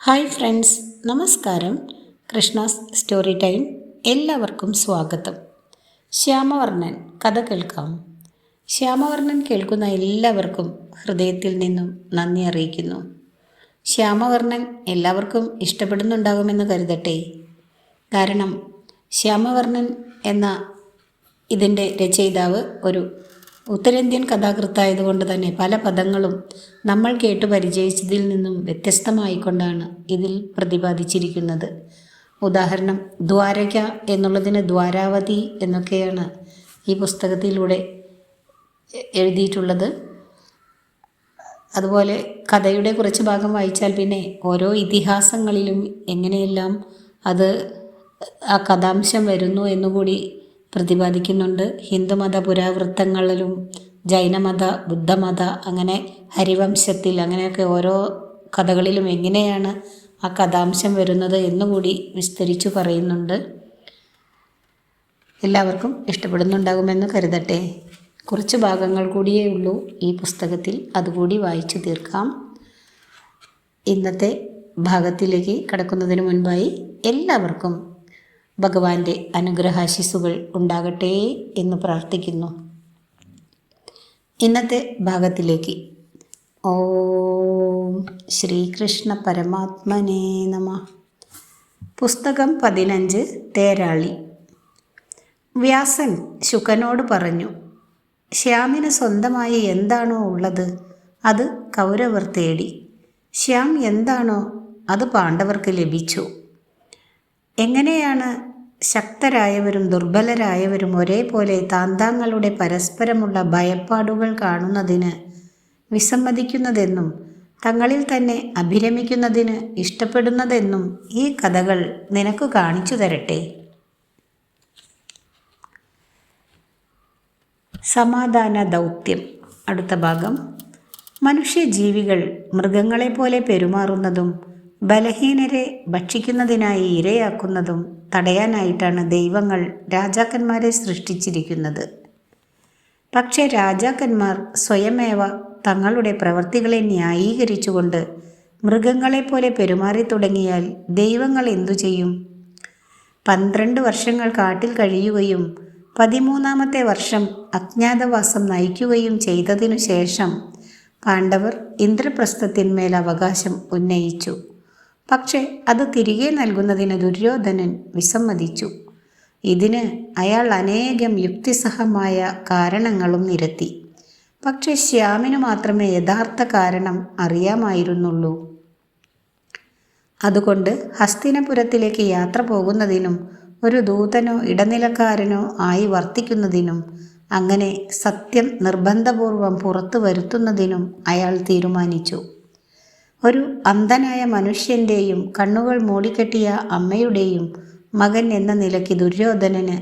Hi friends, നമസ്കാരം. Krishna's story time എല്ലാവർക്കും സ്വാഗതം. ശ്യാമവർണ്ണൻ കഥ കേൾക്കാം. ശ്യാമവർണ്ണൻ കേൾക്കുന്ന എല്ലാവർക്കും ഹൃദയത്തിൽ നിന്നും നന്ദി അറിയിക്കുന്നു. ശ്യാമവർണ്ണൻ എല്ലാവർക്കും ഇഷ്ടപ്പെടുന്നുണ്ടാകുമെന്ന് കരുതട്ടെ. കാരണം ശ്യാമവർണ്ണൻ എന്ന ഇതിൻ്റെ രചയിതാവ് ഒരു ഉത്തരേന്ത്യൻ കഥാകൃത്തായതുകൊണ്ട് തന്നെ പല പദങ്ങളും നമ്മൾ കേട്ടു പരിചയിച്ചതിൽ നിന്നും വ്യത്യസ്തമായിക്കൊണ്ടാണ് ഇതിൽ പ്രതിപാദിച്ചിരിക്കുന്നത്. ഉദാഹരണം, ദ്വാരക എന്നുള്ളതിന് ദ്വാരാവതി എന്നൊക്കെയാണ് ഈ പുസ്തകത്തിലൂടെ എഴുതിയിട്ടുള്ളത്. അതുപോലെ കഥയുടെ കുറച്ച് ഭാഗം വായിച്ചാൽ പിന്നെ ഓരോ ഇതിഹാസങ്ങളിലും എങ്ങനെയെല്ലാം അത് ആ കഥാംശം വരുന്നു എന്നുകൂടി പ്രതിപാദിക്കുന്നുണ്ട്. ഹിന്ദുമത പുരാവൃത്തങ്ങളിലും ജൈനമത, ബുദ്ധമത, അങ്ങനെ ഹരിവംശത്തിൽ അങ്ങനെയൊക്കെ ഓരോ കഥകളിലും എങ്ങനെയാണ് ആ കഥാംശം വരുന്നത് എന്നുകൂടി വിസ്തരിച്ചു പറയുന്നുണ്ട്. എല്ലാവർക്കും ഇഷ്ടപ്പെടുന്നുണ്ടാകുമെന്ന് കരുതട്ടെ. കുറച്ച് ഭാഗങ്ങൾ കൂടിയേ ഉള്ളൂ ഈ പുസ്തകത്തിൽ, അതുകൂടി വായിച്ചു തീർക്കാം. ഇന്നത്തെ ഭാഗത്തിലേക്ക് കടക്കുന്നതിന് മുൻപായി എല്ലാവർക്കും ഭഗവാന്റെ അനുഗ്രഹാശിസ്സുകൾ ഉണ്ടാകട്ടെ എന്ന് പ്രാർത്ഥിക്കുന്നു. ഇന്നത്തെ ഭാഗത്തിലേക്ക്. ഓം ശ്രീകൃഷ്ണ പരമാത്മനേ നമഃ. പുസ്തകം 15. തേരാളി. വ്യാസൻ ശുകനോട് പറഞ്ഞു, ശ്യാമിന് സ്വന്തമായി എന്താണോ ഉള്ളത് അത് കൗരവർ തേടി. ശ്യാം എന്താണോ അത് പാണ്ഡവർക്ക് ലഭിച്ചു. എങ്ങനെയാണ് ശക്തരായവരും ദുർബലരായവരും ഒരേപോലെ താന്താങ്ങളുടെ പരസ്പരമുള്ള ഭയപ്പാടുകൾ കാണുന്നതിന് വിസമ്മതിക്കുന്നതെന്നും തങ്ങളിൽ തന്നെ അഭിരമിക്കുന്നതിന് ഇഷ്ടപ്പെടുന്നതെന്നും ഈ കഥകൾ നിനക്ക് കാണിച്ചു തരട്ടെ. സമാധാന ദൗത്യം. അടുത്ത ഭാഗം. മനുഷ്യജീവികൾ മൃഗങ്ങളെപ്പോലെ പെരുമാറുന്നതും ബലഹീനരെ ഭക്ഷിക്കുന്നതിനായി ഇരയാക്കുന്നതും തടയാനായിട്ടാണ് ദൈവങ്ങൾ രാജാക്കന്മാരെ സൃഷ്ടിച്ചിരിക്കുന്നത്. പക്ഷേ രാജാക്കന്മാർ സ്വയമേവ തങ്ങളുടെ പ്രവൃത്തികളെ ന്യായീകരിച്ചുകൊണ്ട് മൃഗങ്ങളെപ്പോലെ പെരുമാറി തുടങ്ങിയാൽ ദൈവങ്ങൾ എന്തു ചെയ്യും? 12 വർഷങ്ങൾ കാട്ടിൽ കഴിയുകയും 13ാമത്തെ വർഷം അജ്ഞാതവാസം നയിക്കുകയും ചെയ്തതിനു ശേഷം പാണ്ഡവർ ഇന്ദ്രപ്രസ്ഥത്തിന്മേൽ അവകാശം ഉന്നയിച്ചു. പക്ഷേ അത് തിരികെ നൽകുന്നതിന് ദുര്യോധനൻ വിസമ്മതിച്ചു. ഇതിന് അയാൾ അനേകം യുക്തിസഹമായ കാരണങ്ങളും നിരത്തി. പക്ഷേ ശ്യാമിനു മാത്രമേ യഥാർത്ഥ കാരണം അറിയാമായിരുന്നുള്ളൂ. അതുകൊണ്ട് ഹസ്തിനപുരത്തിലേക്ക് യാത്ര പോകുന്നതിനും ഒരു ദൂതനോ ഇടനിലക്കാരനോ ആയി വർത്തിക്കുന്നതിനും അങ്ങനെ സത്യം നിർബന്ധപൂർവം പുറത്തു വരുത്തുന്നതിനും അയാൾ തീരുമാനിച്ചു. ഒരു അന്ധനായ മനുഷ്യൻ്റെയും കണ്ണുകൾ മൂടിക്കെട്ടിയ അമ്മയുടെയും മകൻ എന്ന നിലയ്ക്ക് ദുര്യോധനന്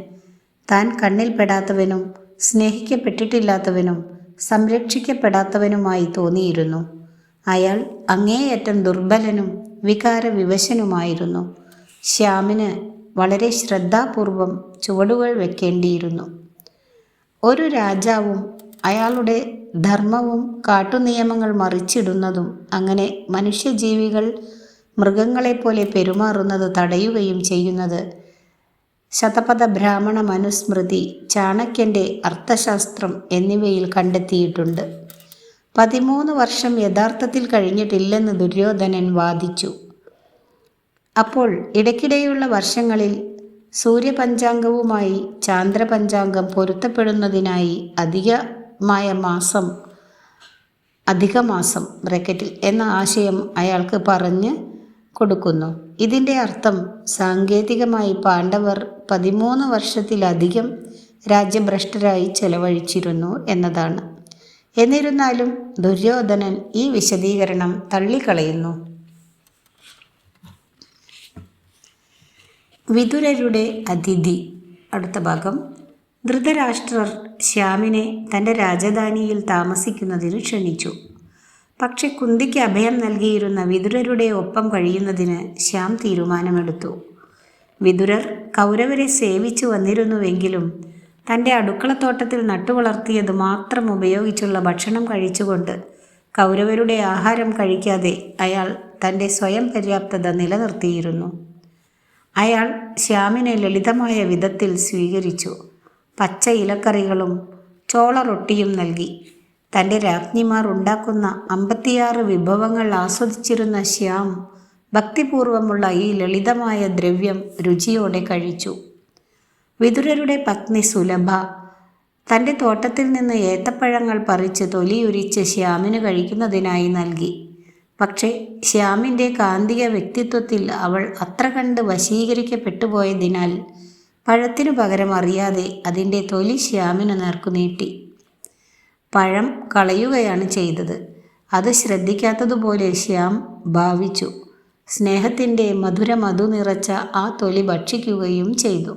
താൻ കണ്ണിൽപ്പെടാത്തവനും സ്നേഹിക്കപ്പെട്ടിട്ടില്ലാത്തവനും സംരക്ഷിക്കപ്പെടാത്തവനുമായി തോന്നിയിരുന്നു. അയാൾ അങ്ങേയറ്റം ദുർബലനും വികാരവിവശനുമായിരുന്നു. ശ്യാമിന് വളരെ ശ്രദ്ധാപൂർവം ചുവടുകൾ വെക്കേണ്ടിയിരുന്നു. ഒരു രാജാവും അയാളുടെ ധർമ്മവും കാട്ടുനിയമങ്ങൾ മറിച്ചിടുന്നതും അങ്ങനെ മനുഷ്യജീവികൾ മൃഗങ്ങളെപ്പോലെ പെരുമാറുന്നത് തടയുകയും ചെയ്യുന്നത് ശതപഥ ബ്രാഹ്മണ മനുസ്മൃതി, ചാണക്യൻ്റെ അർത്ഥശാസ്ത്രം എന്നിവയിൽ കണ്ടെത്തിയിട്ടുണ്ട്. 13 വർഷം യഥാർത്ഥത്തിൽ കഴിഞ്ഞിട്ടില്ലെന്ന് ദുര്യോധനൻ വാദിച്ചു. അപ്പോൾ ഇടയ്ക്കിടെയുള്ള വർഷങ്ങളിൽ സൂര്യപഞ്ചാംഗവുമായി ചാന്ദ്രപഞ്ചാംഗം പൊരുത്തപ്പെടുന്നതിനായി അധികമാസം ബ്രാക്കറ്റിൽ എന്ന ആശയം അയാൾക്ക് പറഞ്ഞ് കൊടുക്കുന്നു. ഇതിൻ്റെ അർത്ഥം സാങ്കേതികമായി പാണ്ഡവർ 13 വർഷത്തിലധികം രാജ്യഭ്രഷ്ടരായി ചെലവഴിച്ചിരുന്നു എന്നതാണ്. എന്നിരുന്നാലും ദുര്യോധനൻ ഈ വിശദീകരണം തള്ളിക്കളയുന്നു. വിതുരരുടെ അതിഥി. അടുത്ത ഭാഗം. ധൃതരാഷ്ട്രർ ശ്യാമിനെ തൻ്റെ രാജധാനിയിൽ താമസിക്കുന്നതിന് ക്ഷണിച്ചു. പക്ഷെ കുന്തിക്ക് അഭയം നൽകിയിരുന്ന വിതുരരുടെ ഒപ്പം കഴിയുന്നതിന് ശ്യാം തീരുമാനമെടുത്തു. വിതുരർ കൗരവരെ സേവിച്ചു വന്നിരുന്നുവെങ്കിലും തൻ്റെ അടുക്കളത്തോട്ടത്തിൽ നട്ടുവളർത്തിയത് മാത്രം ഉപയോഗിച്ചുള്ള ഭക്ഷണം കഴിച്ചുകൊണ്ട് കൗരവരുടെ ആഹാരം കഴിക്കാതെ അയാൾ തൻ്റെ സ്വയം പര്യാപ്തത നിലനിർത്തിയിരുന്നു. അയാൾ ശ്യാമിനെ ലളിതമായ വിധത്തിൽ സ്വീകരിച്ചു. പച്ച ഇലക്കറികളും ചോള റൊട്ടിയും നൽകി. തൻ്റെ രാജ്ഞിമാർ ഉണ്ടാക്കുന്ന 56 വിഭവങ്ങൾ ആസ്വദിച്ചിരുന്ന ശ്യാം ഭക്തിപൂർവമുള്ള ഈ ലളിതമായ ദ്രവ്യം രുചിയോടെ കഴിച്ചു. വിതുരരുടെ പത്നി സുലഭ തൻ്റെ തോട്ടത്തിൽ നിന്ന് ഏത്തപ്പഴങ്ങൾ പറിച്ച് തൊലിയുരിച്ച് ശ്യാമിന് കഴിക്കുന്നതിനായി നൽകി. പക്ഷേ ശ്യാമിൻ്റെ കാന്തിക വ്യക്തിത്വത്തിൽ അവൾ അത്ര കണ്ട് വശീകരിക്കപ്പെട്ടുപോയതിനാൽ പഴത്തിനു പകരം അറിയാതെ അതിൻ്റെ തൊലി ശ്യാമിന് നേർക്കു നീട്ടി. പഴം കളയുകയാണ് ചെയ്തത്. അത് ശ്രദ്ധിക്കാത്തതുപോലെ ശ്യാം ഭാവിച്ചു. സ്നേഹത്തിൻ്റെ മധുര മധു നിറച്ച ആ തൊലി ഭക്ഷിക്കുകയും ചെയ്തു.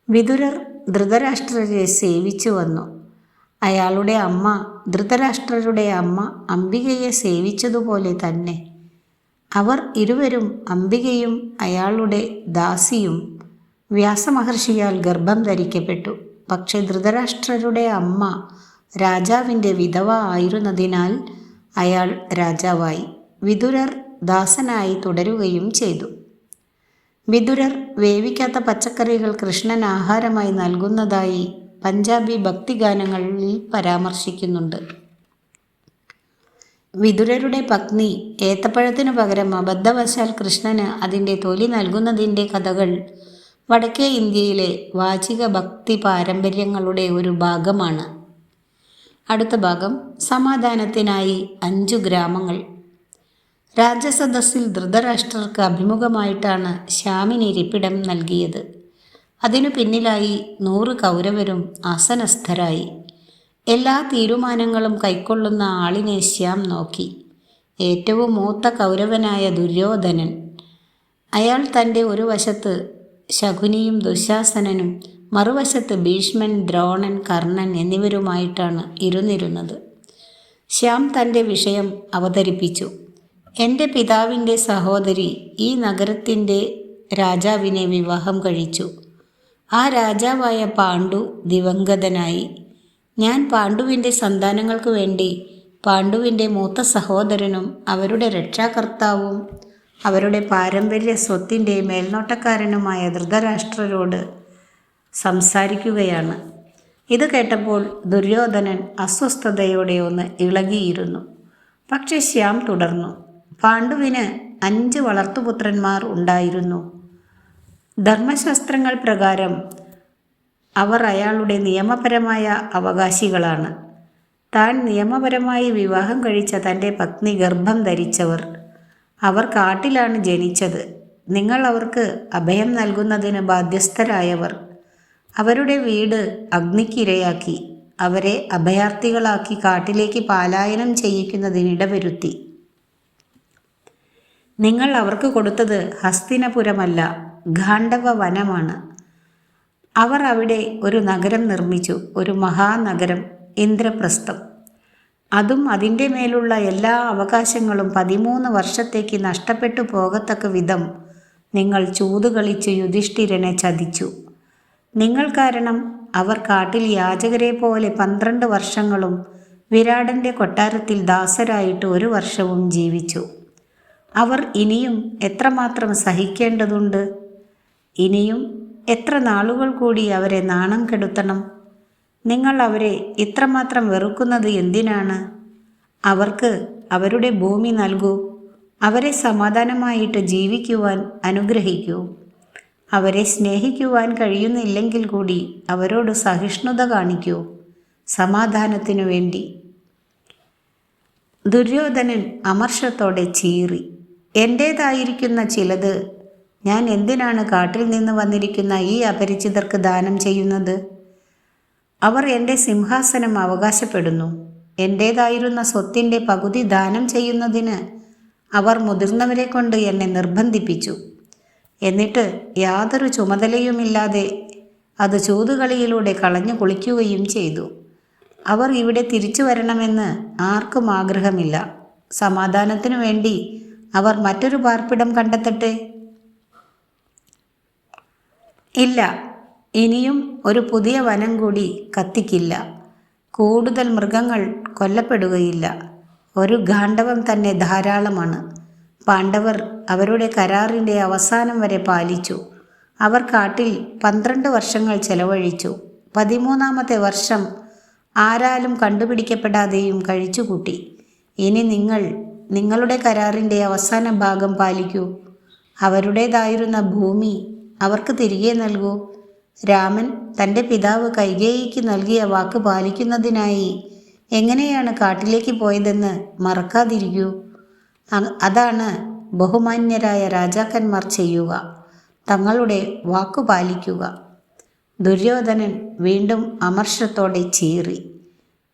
വിതുരർ ധൃതരാഷ്ട്രരെ സേവിച്ചു വന്നു. അയാളുടെ അമ്മ ധൃതരാഷ്ട്രരുടെ അമ്മ അംബികയെ സേവിച്ചതുപോലെ തന്നെ. അവർ ഇരുവരും, അംബികയും അയാളുടെ ദാസിയും, വ്യാസമഹർഷിയാൽ ഗർഭം ധരിക്കപ്പെട്ടു. പക്ഷെ ധൃതരാഷ്ട്രരുടെ അമ്മ രാജാവിൻ്റെ വിധവ ആയിരുന്നതിനാൽ അയാൾ രാജാവായി. വിതുരർ ദാസനായി തുടരുകയും ചെയ്തു. വിതുരർ വേവിക്കാത്ത പച്ചക്കറികൾ കൃഷ്ണന് ആഹാരമായി നൽകുന്നതായി പഞ്ചാബി ഭക്തിഗാനങ്ങളിൽ പരാമർശിക്കുന്നുണ്ട്. വിതുരരുടെ പത്നി ഏത്തപ്പഴത്തിനു പകരം അബദ്ധവശാൽ കൃഷ്ണന് അതിൻ്റെ തൊലി നൽകുന്നതിൻ്റെ കഥകൾ വടക്കേ ഇന്ത്യയിലെ വാചിക ഭക്തി പാരമ്പര്യങ്ങളുടെ ഒരു ഭാഗമാണ്. അടുത്ത ഭാഗം സമാധാനത്തിനായി 5 ഗ്രാമങ്ങൾ. രാജസദസ്സിൽ ധൃതരാഷ്ട്രർക്ക് അഭിമുഖമായിട്ടാണ് ശ്യാമിന് ഇരിപ്പിടം നൽകിയത്. അതിനു പിന്നിലായി 100 കൗരവരും ആസനസ്ഥരായി. എല്ലാ തീരുമാനങ്ങളും കൈക്കൊള്ളുന്ന ആളിനെ ശ്യാം നോക്കി. ഏറ്റവും മൂത്ത കൗരവനായ ദുര്യോധനൻ. അയാൾ തൻ്റെ ഒരു വശത്ത് ശകുനിയും ദുശാസനനും മറുവശത്ത് ഭീഷ്മൻ, ദ്രോണൻ, കർണൻ എന്നിവരുമായിട്ടാണ് ഇരുന്നിരുന്നത്. ശ്യാം തൻ്റെ വിഷയം അവതരിപ്പിച്ചു. എൻ്റെ പിതാവിൻ്റെ സഹോദരി ഈ നഗരത്തിൻ്റെ രാജാവിനെ വിവാഹം കഴിച്ചു. ആ രാജാവായ പാണ്ഡു ദിവംഗതനായി. ഞാൻ പാണ്ഡുവിൻ്റെ സന്താനങ്ങൾക്ക് വേണ്ടി പാണ്ഡുവിൻ്റെ മൂത്ത സഹോദരനും അവരുടെ രക്ഷാകർത്താവും അവരുടെ പാരമ്പര്യ സ്വത്തിൻ്റെ മേൽനോട്ടക്കാരനുമായ ധൃതരാഷ്ട്രരോട് സംസാരിക്കുകയാണ്. ഇത് കേട്ടപ്പോൾ ദുര്യോധനൻ അസ്വസ്ഥതയോടെ ഒന്ന് ഇളകിയിരുന്നു. പക്ഷെ ശ്യാം തുടർന്നു. പാണ്ഡുവിന് 5 വളർത്തുപുത്രന്മാർ ഉണ്ടായിരുന്നു. ധർമ്മശാസ്ത്രങ്ങൾ പ്രകാരം അവർ അയാളുടെ നിയമപരമായ അവകാശികളാണ്. താൻ നിയമപരമായി വിവാഹം കഴിച്ച തൻ്റെ പത്നി ഗർഭം ധരിച്ചവർ. അവർ കാട്ടിലാണ് ജനിച്ചത്. നിങ്ങൾ അവർക്ക് അഭയം നൽകുന്നതിന് ബാധ്യസ്ഥരായവർ. അവരുടെ വീട് അഗ്നിക്കിരയാക്കി അവരെ അഭയാർത്ഥികളാക്കി കാട്ടിലേക്ക് പലായനം ചെയ്യിക്കുന്നതിനിടവരുത്തി. നിങ്ങൾ അവർക്ക് കൊടുത്തത് ഹസ്തിനപുരമല്ല, ഗാണ്ഡവ വനമാണ്. അവർ അവിടെ ഒരു നഗരം നിർമ്മിച്ചു, ഒരു മഹാനഗരം, ഇന്ദ്രപ്രസ്ഥം. അതും അതിൻ്റെ മേലുള്ള എല്ലാ അവകാശങ്ങളും 13 വർഷത്തേക്ക് നഷ്ടപ്പെട്ടു പോകത്തക്ക വിധം നിങ്ങൾ ചൂതുകളിച്ച് യുധിഷ്ഠിരനെ ചതിച്ചു. നിങ്ങൾ കാരണം അവർ കാട്ടിൽ യാചകരെ പോലെ 12 വർഷങ്ങളും വിരാടൻ്റെ കൊട്ടാരത്തിൽ ദാസരായിട്ട് 1 വർഷവും ജീവിച്ചു. അവർ ഇനിയും എത്രമാത്രം സഹിക്കേണ്ടതുണ്ട്? ഇനിയും എത്ര നാളുകൾ കൂടി അവരെ നാണം കെടുത്തണം? നിങ്ങൾ അവരെ ഇത്രമാത്രം വെറുക്കുന്നത് എന്തിനാണ്? അവർക്ക് അവരുടെ ഭൂമി നൽകൂ. അവരെ സമാധാനമായിട്ട് ജീവിക്കുവാൻ അനുഗ്രഹിക്കൂ. അവരെ സ്നേഹിക്കുവാൻ കഴിയുന്നില്ലെങ്കിൽ കൂടി അവരോട് സഹിഷ്ണുത കാണിക്കൂ, സമാധാനത്തിനു വേണ്ടി. ദുര്യോധനൻ അമർഷത്തോടെ ചീറി. എൻ്റേതായിരിക്കുന്ന ചിലത് ഞാൻ എന്തിനാണ് കാട്ടിൽ നിന്ന് വന്നിരിക്കുന്ന ഈ അപരിചിതർക്ക് ദാനം ചെയ്യുന്നത്? അവർ എൻ്റെ സിംഹാസനം അവകാശപ്പെടുന്നു. എൻ്റേതായിരുന്ന സ്വത്തിൻ്റെ പകുതി ദാനം ചെയ്യുന്നതിന് അവർ മുതിർന്നവരെ കൊണ്ട് എന്നെ നിർബന്ധിപ്പിച്ചു. എന്നിട്ട് യാതൊരു ചുമതലയുമില്ലാതെ അത് ചൂതുകളിയിലൂടെ കളഞ്ഞു കുളിക്കുകയും ചെയ്തു. അവർ ഇവിടെ തിരിച്ചു വരണമെന്ന് ആർക്കും ആഗ്രഹമില്ല. സമാധാനത്തിനു വേണ്ടി അവർ മറ്റൊരു പാർപ്പിടം കണ്ടെത്തട്ടെ. ഇല്ല, ഇനിയും ഒരു പുതിയ വനം കൂടി കത്തിക്കില്ല. കൂടുതൽ മൃഗങ്ങൾ കൊല്ലപ്പെടുകയില്ല. ഒരു ഗാണ്ഡവം തന്നെ ധാരാളമാണ്. പാണ്ഡവർ അവരുടെ കരാറിൻ്റെ അവസാനം വരെ പാലിച്ചു. അവർ കാട്ടിൽ 12 വർഷങ്ങൾ ചെലവഴിച്ചു. 13-ാമത്തെ വർഷം ആരാലും കണ്ടുപിടിക്കപ്പെടാതെയും കഴിച്ചുകൂട്ടി. ഇനി നിങ്ങൾ നിങ്ങളുടെ കരാറിൻ്റെ അവസാന ഭാഗം പാലിക്കൂ. അവരുടേതായിരുന്ന ഭൂമി അവർക്ക് തിരികെ നൽകൂ. രാമൻ തൻ്റെ പിതാവ് കൈകേയിക്ക് നൽകിയ വാക്ക് പാലിക്കുന്നതിനായി എങ്ങനെയാണ് കാട്ടിലേക്ക് പോയതെന്ന് മറക്കാതിരിക്കൂ. അതാണ് ബഹുമാന്യരായ രാജാക്കന്മാർ ചെയ്യുക. തങ്ങളുടെ വാക്കു പാലിക്കുക. ദുര്യോധനൻ വീണ്ടും അമർഷത്തോടെ ചീറി.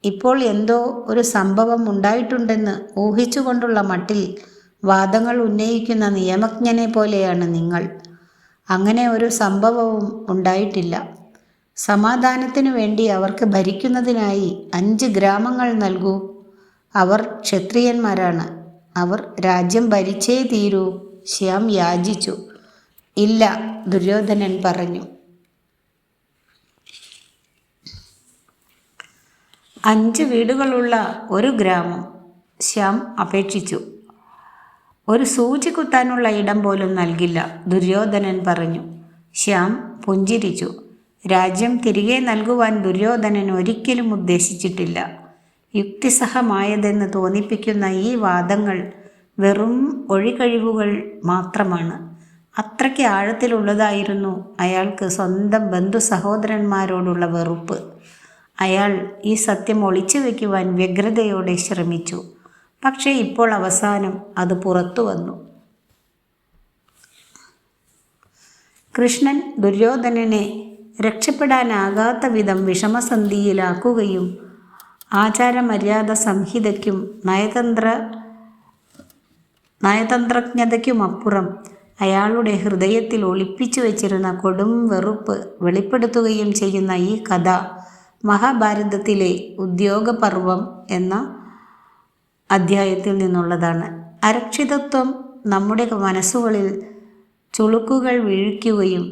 ഇപ്പോൾ എന്തോ ഒരു സംഭവം ഉണ്ടായിട്ടുണ്ടെന്ന് ഊഹിച്ചുകൊണ്ടുള്ള മട്ടിൽ വാദങ്ങൾ ഉന്നയിക്കുന്ന നിയമജ്ഞനെ പോലെയാണ് നിങ്ങൾ. അങ്ങനെ ഒരു സംഭവവും ഉണ്ടായിട്ടില്ല. സമാധാനത്തിനു വേണ്ടി അവർക്ക് ഭരിക്കുന്നതിനായി 5 ഗ്രാമങ്ങൾ നൽകൂ. അവർ ക്ഷത്രിയന്മാരാണ്. അവർ രാജ്യം ഭരിച്ചേ തീരൂ. ശ്യാം യാചിച്ചു. ഇല്ല, ദുര്യോധനൻ പറഞ്ഞു. 5 വീടുകളുള്ള ഒരു ഗ്രാമം. ശ്യാം അപേക്ഷിച്ചു. ഒരു സൂചി കുത്താനുള്ള ഇടം പോലും നൽകില്ല, ദുര്യോധനൻ പറഞ്ഞു. ശ്യാം പുഞ്ചിരിച്ചു. രാജ്യം തിരികെ നൽകുവാൻ ദുര്യോധനൻ ഒരിക്കലും ഉദ്ദേശിച്ചിട്ടില്ല. യുക്തിസഹമായതെന്ന് തോന്നിപ്പിക്കുന്ന ഈ വാദങ്ങൾ വെറും ഒഴികഴിവുകൾ മാത്രമാണ്. അത്രയ്ക്ക് ആഴത്തിലുള്ളതായിരുന്നു അയാൾക്ക് സ്വന്തം ബന്ധു സഹോദരന്മാരോടുള്ള വെറുപ്പ്. അയാൾ ഈ സത്യം ഒളിച്ചു വയ്ക്കുവാൻ വ്യഗ്രതയോടെ ശ്രമിച്ചു. പക്ഷേ ഇപ്പോൾ അവസാനം അത് പുറത്തു വന്നു. കൃഷ്ണൻ ദുര്യോധനനെ രക്ഷപ്പെടാനാകാത്ത വിധം വിഷമസന്ധിയിലാക്കുകയും ആചാരമര്യാദ സംഹിതയ്ക്കും നയതന്ത്രജ്ഞതയ്ക്കുമപ്പുറം അയാളുടെ ഹൃദയത്തിൽ ഒളിപ്പിച്ചു വച്ചിരുന്ന കൊടും വെറുപ്പ് വെളിപ്പെടുത്തുകയും ചെയ്യുന്ന ഈ കഥ മഹാഭാരതത്തിലെ ഉദ്യോഗപർവം എന്ന അധ്യായത്തിൽ നിന്നുള്ളതാണ്. അരക്ഷിതത്വം നമ്മുടെ മനസ്സുകളിൽ ചുളുക്കുകൾ വീഴിക്കുകയും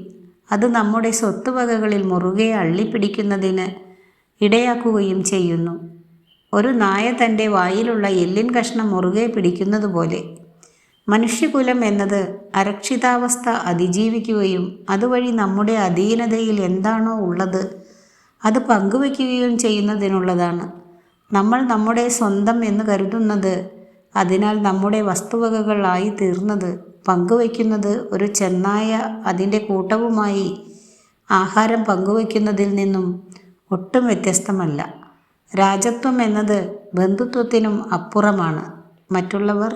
അത് നമ്മുടെ സ്വത്തുവകകളിൽ മുറുകെ അള്ളിപ്പിടിക്കുന്നതിന് ഇടയാക്കുകയും ചെയ്യുന്നു. ഒരു നായ തൻ്റെ വായിലുള്ള എല്ലിൻ കഷ്ണം മുറുകെ പിടിക്കുന്നത് പോലെ മനുഷ്യകുലം എന്നത് അരക്ഷിതാവസ്ഥ അതിജീവിക്കുകയും അതുവഴി നമ്മുടെ അധീനതയിൽ എന്താണോ ഉള്ളത് അത് പങ്കുവയ്ക്കുകയും ചെയ്യുന്നതിനുള്ളതാണ്. നമ്മൾ നമ്മുടെ സ്വന്തം എന്ന് കരുതുന്നത്, അതിനാൽ നമ്മുടെ വസ്തുവകകൾ ആയി തീർന്നത്, പങ്കുവയ്ക്കുന്നത് ഒരു ചെന്നായ അതിൻ്റെ കൂട്ടവുമായി ആഹാരം പങ്കുവയ്ക്കുന്നതിൽ നിന്നും ഒട്ടും വ്യത്യസ്തമല്ല. രാജത്വം എന്നത് ബന്ധുത്വത്തിനും അപ്പുറമാണ്. മറ്റുള്ളവർ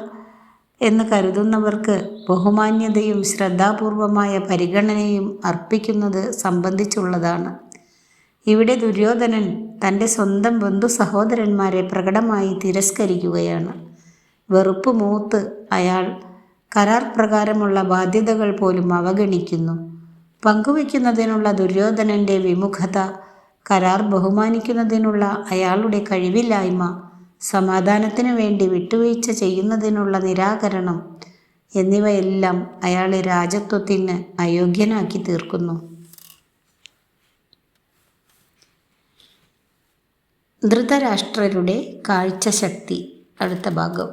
എന്ന് കരുതുന്നവർക്ക് ബഹുമാന്യതയും ശ്രദ്ധാപൂർവമായ പരിഗണനയും അർപ്പിക്കുന്നത് സംബന്ധിച്ചുള്ളതാണ്. ഇവിടെ ദുര്യോധനൻ തൻ്റെ സ്വന്തം ബന്ധു സഹോദരന്മാരെ പ്രകടമായി തിരസ്കരിക്കുകയാണ്. വെറുപ്പ് മൂത്ത് അയാൾ കരാർ പ്രകാരമുള്ള ബാധ്യതകൾ പോലും അവഗണിക്കുന്നു. പങ്കുവയ്ക്കുന്നതിനുള്ള ദുര്യോധനൻ്റെ വിമുഖത, കരാർ ബഹുമാനിക്കുന്നതിനുള്ള അയാളുടെ കഴിവില്ലായ്മ, സമാധാനത്തിനു വേണ്ടി വിട്ടുവീഴ്ച ചെയ്യുന്നതിനുള്ള നിരാകരണം എന്നിവയെല്ലാം അയാളെ രാജത്വത്തിന് അയോഗ്യനാക്കി തീർക്കുന്നു. ധൃതരാഷ്ട്രരുടെ കാഴ്ചശക്തി. അടുത്ത ഭാഗം.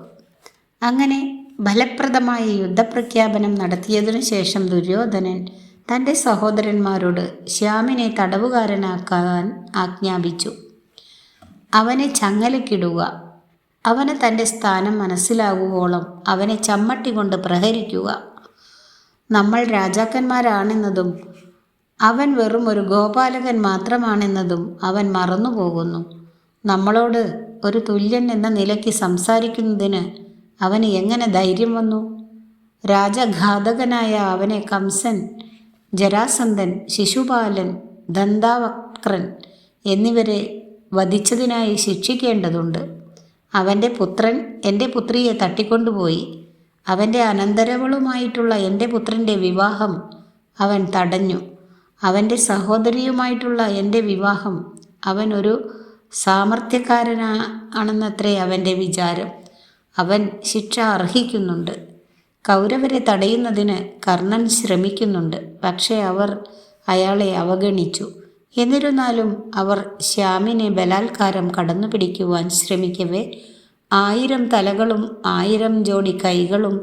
അങ്ങനെ ഫലപ്രദമായ യുദ്ധപ്രഖ്യാപനം നടത്തിയതിനു ശേഷം ദുര്യോധനൻ തൻ്റെ സഹോദരന്മാരോട് ശ്യാമിനെ തടവുകാരനാക്കാൻ ആജ്ഞാപിച്ചു. അവനെ ചങ്ങലക്കിടുക. അവന് തൻ്റെ സ്ഥാനം മനസ്സിലാകുവോളം അവനെ ചമ്മട്ടി കൊണ്ട് പ്രഹരിക്കുക. നമ്മൾ രാജാക്കന്മാരാണെന്നതും അവൻ വെറും ഒരു ഗോപാലകൻ മാത്രമാണെന്നതും അവൻ മറന്നുപോകുന്നു. നമ്മളോട് ഒരു തുല്യൻ എന്ന നിലയ്ക്ക് സംസാരിക്കുന്നതിന് അവന് എങ്ങനെ ധൈര്യം വന്നു? രാജഘാതകനായ അവനെ കംസൻ, ജരാസന്ധൻ, ശിശുപാലൻ, ദന്താവക്രൻ എന്നിവരെ വധിച്ചതിനായി ശിക്ഷിക്കേണ്ടതുണ്ട്. അവൻ്റെ പുത്രൻ എൻ്റെ പുത്രിയെ തട്ടിക്കൊണ്ടുപോയി. അവൻ്റെ അനന്തരവളുമായിട്ടുള്ള എൻ്റെ പുത്രൻ്റെ വിവാഹം അവൻ തടഞ്ഞു. അവൻ്റെ സഹോദരിയുമായിട്ടുള്ള എൻ്റെ വിവാഹം അവൻ ഒരു സാമർത്ഥ്യക്കാരനാണെന്നത്രേ അവൻ്റെ വിചാരം. അവൻ ശിക്ഷ അർഹിക്കുന്നുണ്ട്. കൗരവരെ തടയുന്നതിന് കർണൻ ശ്രമിക്കുന്നുണ്ട്. പക്ഷേ അവർ അയാളെ അവഗണിച്ചു. എന്നിരുന്നാലും അവർ ശ്യാമിനെ ബലാത്കാരം കടന്നുപിടിക്കുവാൻ ശ്രമിക്കവേ 1000 തലകളും 1000 ജോഡി കൈകളും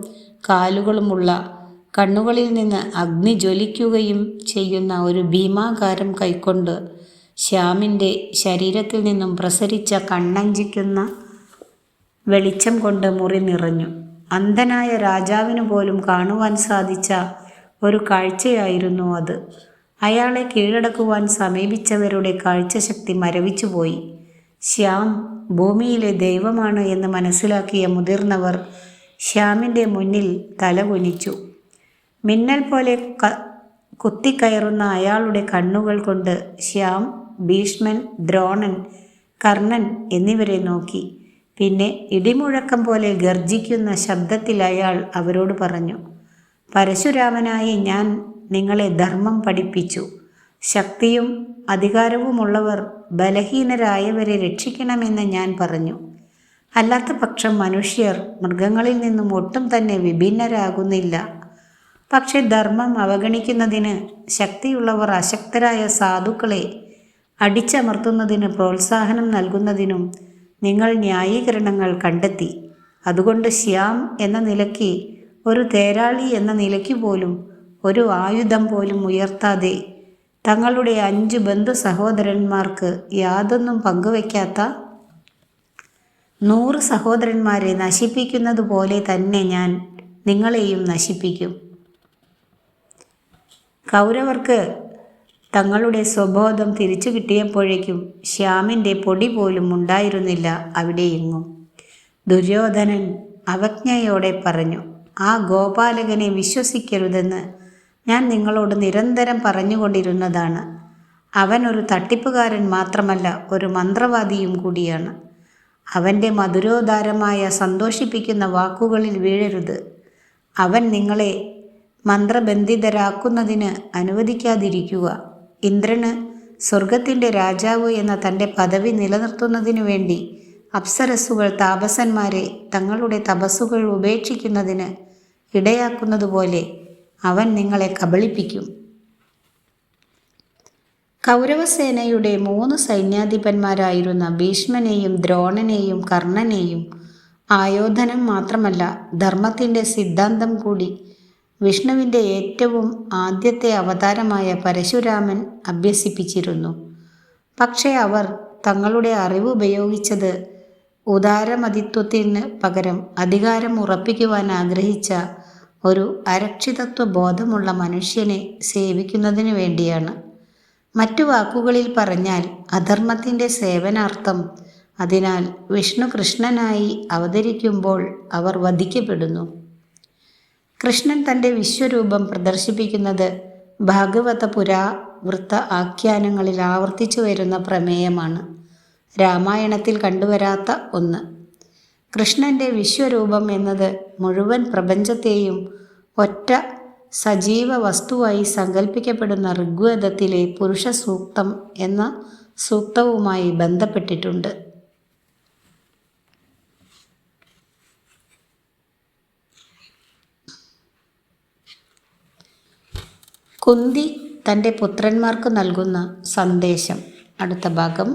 കാലുകളുമുള്ള, കണ്ണുകളിൽ നിന്ന് അഗ്നി ജ്വലിക്കുകയും ചെയ്യുന്ന ഒരു ഭീമാകാരം കൈക്കൊണ്ട് ശ്യാമിൻ്റെ ശരീരത്തിൽ നിന്നും പ്രസരിച്ച കണ്ണഞ്ചിക്കുന്ന വെളിച്ചം കൊണ്ട് മുറി നിറഞ്ഞു. അന്ധനായ രാജാവിന് പോലും കാണുവാൻ സാധിച്ച ഒരു കാഴ്ചയായിരുന്നു അത്. അയാളെ കീഴടക്കുവാൻ സമീപിച്ചവരുടെ കാഴ്ചശക്തി മരവിച്ചുപോയി. ശ്യാം ഭൂമിയിലെ ദൈവമാണ് എന്ന് മനസ്സിലാക്കിയ മുതിർന്നവർ ശ്യാമിൻ്റെ മുന്നിൽ തലകുനിച്ചു. മിന്നൽ പോലെ കുത്തിക്കയറുന്ന അയാളുടെ കണ്ണുകൾ കൊണ്ട് ശ്യാം ഭീഷ്മൻ, ദ്രോണൻ, കർണൻ എന്നിവരെ നോക്കി. പിന്നെ ഇടിമുഴക്കം പോലെ ഗർജിക്കുന്ന ശബ്ദത്തിൽ അയാൾ അവരോട് പറഞ്ഞു: പരശുരാമനായി ഞാൻ നിങ്ങളെ ധർമ്മം പഠിപ്പിച്ചു. ശക്തിയും അധികാരവുമുള്ളവർ ബലഹീനരായവരെ രക്ഷിക്കണമെന്ന് ഞാൻ പറഞ്ഞു. അല്ലാത്ത പക്ഷം മനുഷ്യർ മൃഗങ്ങളിൽ നിന്നും ഒട്ടും തന്നെ വിഭിന്നരാകുന്നില്ല. പക്ഷെ ധർമ്മം അവഗണിക്കുന്നതിന് ശക്തിയുള്ളവർ അശക്തരായ സാധുക്കളെ അടിച്ചമർത്തുന്നതിന് പ്രോത്സാഹനം നൽകുന്നതിനും നിങ്ങൾ ന്യായീകരണങ്ങൾ കണ്ടെത്തി. അതുകൊണ്ട് ശ്യാം എന്ന നിലയ്ക്ക്, ഒരു തേരാളി എന്ന നിലയ്ക്ക് പോലും ഒരു ആയുധം പോലും ഉയർത്താതെ തങ്ങളുടെ 5 ബന്ധു സഹോദരന്മാർക്ക് യാതൊന്നും പങ്കുവയ്ക്കാത്ത 100 സഹോദരന്മാരെ നശിപ്പിക്കുന്നത് പോലെ തന്നെ ഞാൻ നിങ്ങളെയും നശിപ്പിക്കും. കൗരവർക്ക് തങ്ങളുടെ സ്വബോധം തിരിച്ചു കിട്ടിയപ്പോഴേക്കും ശ്യാമിൻ്റെ പൊടി പോലും ഉണ്ടായിരുന്നില്ല അവിടെയെങ്ങും. ദുര്യോധനൻ അവജ്ഞയോടെ പറഞ്ഞു: ആ ഗോപാലകനെ വിശ്വസിക്കരുതെന്ന് ഞാൻ നിങ്ങളോട് നിരന്തരം പറഞ്ഞുകൊണ്ടിരുന്നതാണ്. അവൻ ഒരു തട്ടിപ്പുകാരൻ മാത്രമല്ല, ഒരു മന്ത്രവാദിയും കൂടിയാണ്. അവൻ്റെ മധുരോദാരമായ സന്തോഷിപ്പിക്കുന്ന വാക്കുകളിൽ വീഴരുത്. അവൻ നിങ്ങളെ മന്ത്രബന്ധിതരാക്കുന്നതിന് അനുവദിക്കാതിരിക്കുക. ഇന്ദ്രന് സ്വർഗത്തിൻ്റെ രാജാവ് എന്ന തൻ്റെ പദവി നിലനിർത്തുന്നതിനു വേണ്ടി അപ്സരസ്സുകൾ താപസന്മാരെ തങ്ങളുടെ തപസ്സുകൾ ഉപേക്ഷിക്കുന്നതിന് ഇടയാക്കുന്നതുപോലെ അവൻ നിങ്ങളെ കബളിപ്പിക്കും. കൗരവസേനയുടെ 3 സൈന്യാധിപന്മാരായിരുന്ന ഭീഷ്മനെയും ദ്രോണനെയും കർണനെയും ആയോധനം മാത്രമല്ല, ധർമ്മത്തിൻ്റെ സിദ്ധാന്തം കൂടി വിഷ്ണുവിൻ്റെ ഏറ്റവും ആദ്യത്തെ അവതാരമായ പരശുരാമൻ അഭ്യസിപ്പിച്ചിരുന്നു. പക്ഷേ അവർ തങ്ങളുടെ അറിവ് ഉപയോഗിച്ചത് ഉദാരമതിത്വത്തിന് പകരം അധികാരം ഉറപ്പിക്കുവാൻ ആഗ്രഹിച്ച ഒരു അരക്ഷിതത്വ ബോധമുള്ള മനുഷ്യനെ സേവിക്കുന്നതിന് വേണ്ടിയാണ്. മറ്റു വാക്കുകളിൽ പറഞ്ഞാൽ അധർമ്മത്തിൻ്റെ സേവനാർത്ഥം. അതിനാൽ വിഷ്ണു കൃഷ്ണനായി അവതരിക്കുമ്പോൾ അവർ വധിക്കപ്പെടുന്നു. കൃഷ്ണൻ തൻ്റെ വിശ്വരൂപം പ്രദർശിപ്പിക്കുന്നത് ഭാഗവത പുരാവൃത്ത ആഖ്യാനങ്ങളിൽ ആവർത്തിച്ചു വരുന്ന പ്രമേയമാണ്. രാമായണത്തിൽ കണ്ടുവരാത്ത ഒന്ന്. കൃഷ്ണൻ്റെ വിശ്വരൂപം എന്നത് മുഴുവൻ പ്രപഞ്ചത്തെയും ഒറ്റ സജീവ വസ്തുവായി സങ്കല്പിക്കപ്പെടുന്ന ഋഗ്വേദത്തിലെ പുരുഷ സൂക്തം എന്ന സൂക്തവുമായി ബന്ധപ്പെട്ടിട്ടുണ്ട്. കുന്തി തൻ്റെ പുത്രന്മാർക്ക് നൽകുന്ന സന്ദേശം. അടുത്ത ഭാഗം.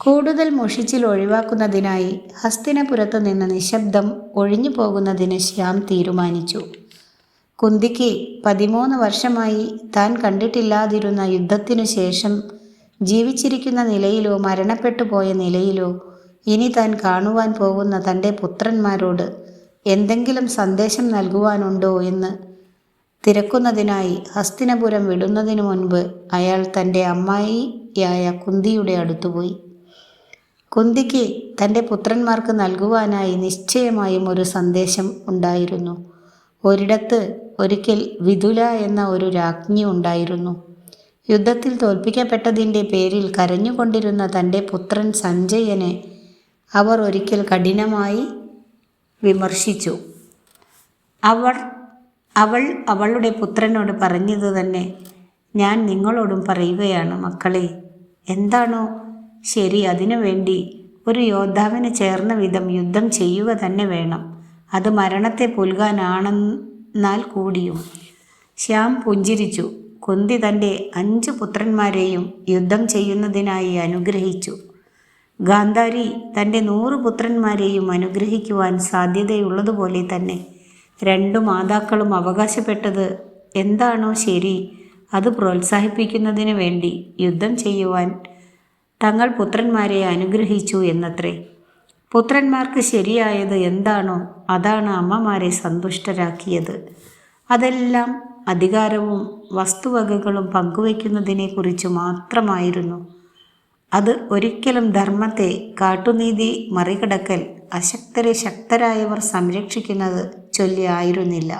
കൂടുതൽ മുഷിച്ചിൽ ഒഴിവാക്കുന്നതിനായി ഹസ്തിനപുരത്ത് നിന്ന് നിശബ്ദം ഒഴിഞ്ഞു പോകുന്നതിന് ശ്യാം തീരുമാനിച്ചു. കുന്തിക്ക് 13 വർഷമായി താൻ കണ്ടിട്ടില്ലാതിരുന്ന യുദ്ധത്തിനു ശേഷം ജീവിച്ചിരിക്കുന്ന നിലയിലോ മരണപ്പെട്ടു പോയ നിലയിലോ ഇനി താൻ കാണുവാൻ പോകുന്ന തൻ്റെ പുത്രന്മാരോട് എന്തെങ്കിലും സന്ദേശം നൽകുവാനുണ്ടോ എന്ന് തിരക്കുന്നതിനായി ഹസ്തിനപുരം വിടുന്നതിനു മുൻപ് അയാൾ തൻ്റെ അമ്മായിയായ കുന്തിയുടെ അടുത്തുപോയി. കുന്തിക്ക് തൻ്റെ പുത്രന്മാർക്ക് നൽകുവാനായി നിശ്ചയമായും ഒരു സന്ദേശം ഉണ്ടായിരുന്നു. ഒരിടത്ത് ഒരിക്കൽ വിതുല എന്ന ഒരു രാജ്ഞി ഉണ്ടായിരുന്നു. യുദ്ധത്തിൽ തോൽപ്പിക്കപ്പെട്ടതിൻ്റെ പേരിൽ കരഞ്ഞുകൊണ്ടിരുന്ന തൻ്റെ പുത്രൻ സഞ്ജയനെ അവർ ഒരിക്കൽ കഠിനമായി വിമർശിച്ചു. അവൾ അവളുടെ പുത്രനോട് പറഞ്ഞത് തന്നെ ഞാൻ നിങ്ങളോടും പറയുകയാണ്. മക്കളെ, എന്താണോ ശരി അതിനു വേണ്ടി ഒരു യോദ്ധാവിന് ചേർന്ന വിധം യുദ്ധം ചെയ്യുക തന്നെ വേണം. അത് മരണത്തെ പുൽകാനാണെന്നാൽ കൂടിയും. ശ്യാം പുഞ്ചിരിച്ചു. കുന്തി തൻ്റെ 5 പുത്രന്മാരെയും യുദ്ധം ചെയ്യുന്നതിനായി അനുഗ്രഹിച്ചു. ഗാന്ധാരി തൻ്റെ 100 പുത്രന്മാരെയും അനുഗ്രഹിക്കുവാൻ സാധ്യതയുള്ളതുപോലെ തന്നെ രണ്ടു മാതാക്കളും അവകാശപ്പെട്ടത് എന്താണോ ശരി അത് പ്രോത്സാഹിപ്പിക്കുന്നതിന് വേണ്ടി യുദ്ധം ചെയ്യുവാൻ തങ്ങൾ പുത്രന്മാരെ അനുഗ്രഹിച്ചു എന്നത്രേ. പുത്രന്മാർക്ക് ശരിയായത് എന്താണോ അതാണ് അമ്മമാരെ സന്തുഷ്ടരാക്കിയത്. അതെല്ലാം അധികാരവും വസ്തുവകകളും പങ്കുവയ്ക്കുന്നതിനെക്കുറിച്ച് മാത്രമായിരുന്നു. അത് ഒരിക്കലും ധർമ്മത്തെ, കാട്ടുനീതി മറികടക്കൽ, അശക്തരെ ശക്തരായവർ സംരക്ഷിക്കുന്നത് ചൊല്ലി ആയിരുന്നില്ല.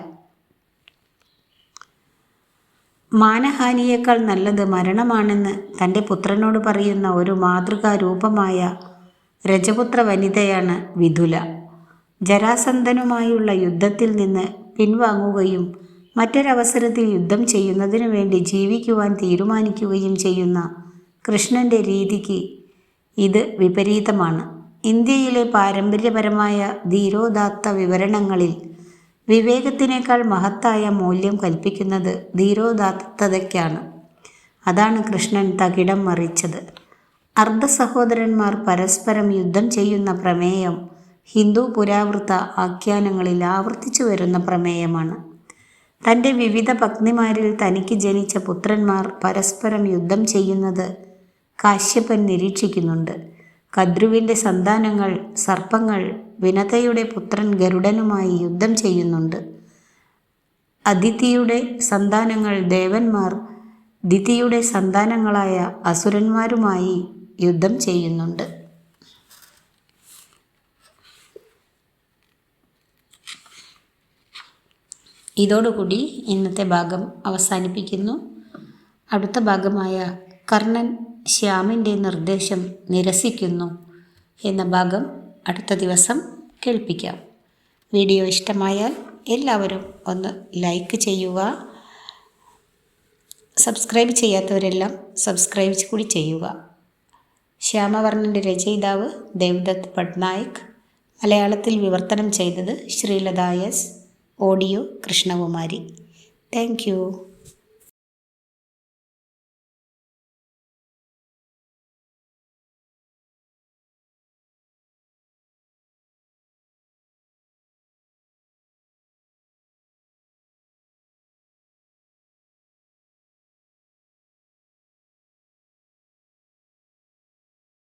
മാനഹാനിയേക്കാൾ നല്ലത് മരണമാണെന്ന് തൻ്റെ പുത്രനോട് പറയുന്ന ഒരു മാതൃകാരൂപമായ രജപുത്ര വനിതയാണ് വിതുല. ജരാസന്ധനുമായുള്ള യുദ്ധത്തിൽ നിന്ന് പിൻവാങ്ങുകയും മറ്റൊരവസരത്തിൽ യുദ്ധം ചെയ്യുന്നതിനു വേണ്ടി ജീവിക്കുവാൻ തീരുമാനിക്കുകയും ചെയ്യുന്ന കൃഷ്ണൻ്റെ രീതിക്ക് ഇത് വിപരീതമാണ്. ഇന്ത്യയിലെ പാരമ്പര്യപരമായ ധീരോദാത്ത വിവരണങ്ങളിൽ വിവേകത്തിനേക്കാൾ മഹത്തായ മൂല്യം കൽപ്പിക്കുന്നത് ധീരോദാത്തതയ്ക്കാണ്. അതാണ് കൃഷ്ണൻ തകിടം മറിച്ചത്. അർദ്ധ സഹോദരന്മാർ പരസ്പരം യുദ്ധം ചെയ്യുന്ന പ്രമേയം ഹിന്ദു പുരാവൃത്ത ആഖ്യാനങ്ങളിൽ ആവർത്തിച്ചു വരുന്ന പ്രമേയമാണ്. തൻ്റെ വിവിധ പത്നിമാരിൽ തനിക്ക് ജനിച്ച പുത്രന്മാർ പരസ്പരം യുദ്ധം ചെയ്യുന്നത് കാശ്യപൻ നിരീക്ഷിക്കുന്നുണ്ട്. കദ്രുവിൻ്റെ സന്താനങ്ങൾ സർപ്പങ്ങൾ വിനതയുടെ പുത്രൻ ഗരുഡനുമായി യുദ്ധം ചെയ്യുന്നുണ്ട്. അദിതിയുടെ സന്താനങ്ങൾ ദേവന്മാർ ദിതിയുടെ സന്താനങ്ങളായ അസുരന്മാരുമായി യുദ്ധം ചെയ്യുന്നുണ്ട്. ഇതോടുകൂടി ഇന്നത്തെ ഭാഗം അവസാനിപ്പിക്കുന്നു. അടുത്ത ഭാഗമായ കർണൻ ശ്യാമിൻ്റെ നിർദ്ദേശം നിരസിക്കുന്നു എന്ന ഭാഗം അടുത്ത ദിവസം കേൾപ്പിക്കാം. വീഡിയോ ഇഷ്ടമായാൽ എല്ലാവരും ഒന്ന് ലൈക്ക് ചെയ്യുക. സബ്സ്ക്രൈബ് ചെയ്യാത്തവരെല്ലാം സബ്സ്ക്രൈബ് കൂടി ചെയ്യുക. ശ്യാമവർണ്ണൻ്റെ രചയിതാവ് ദേവദത്ത് പട്നായിക്, മലയാളത്തിൽ വിവർത്തനം ചെയ്തത് Sreelatha S, audio Krishnakumari. Thank you.